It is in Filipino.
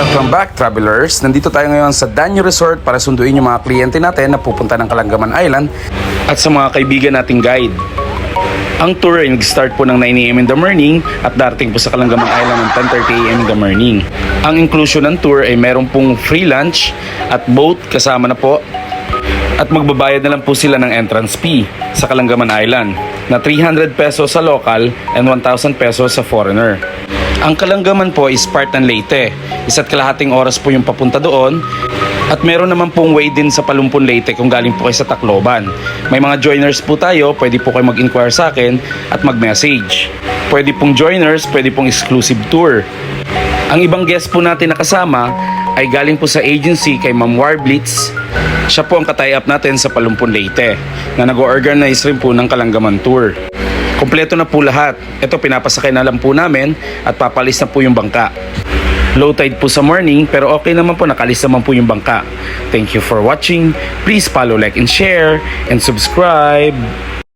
Welcome back, travelers! Nandito tayo ngayon sa Danyo Resort para sunduin yung mga kliyente natin na pupunta ng Kalangaman Island at sa mga kaibigan nating guide. Ang tour ay nag-start po ng 9 AM in the morning at darating po sa Kalangaman Island ng 10:30 AM in the morning. Ang inclusion ng tour ay meron pong free lunch at boat kasama na po. At magbabayad na lang po sila ng entrance fee sa Kalangaman Island na 300 pesos sa local and 1,000 pesos sa foreigner. Ang Kalangaman po is part ng Leyte. 1.5 oras po yung papunta doon. At meron naman pong way din sa Palumpon, Leyte kung galing po kayo sa Tacloban. May mga joiners po tayo, pwede po kayo mag-inquire sa akin at mag-message. Pwede pong joiners, pwede pong exclusive tour. Ang ibang guest po natin na kasama ay galing po sa agency kay Ma'am Warblitz. Siya po ang katay-up natin sa Palumpon, Leyte na nag-organize rin po ng Kalangaman Tour. Kompleto na po lahat. Ito pinapasakay na lang po namin at papalis na po yung bangka. Low tide po sa morning pero okay naman po, nakalis naman po yung bangka. Thank you for watching. Please follow, like, and share and subscribe.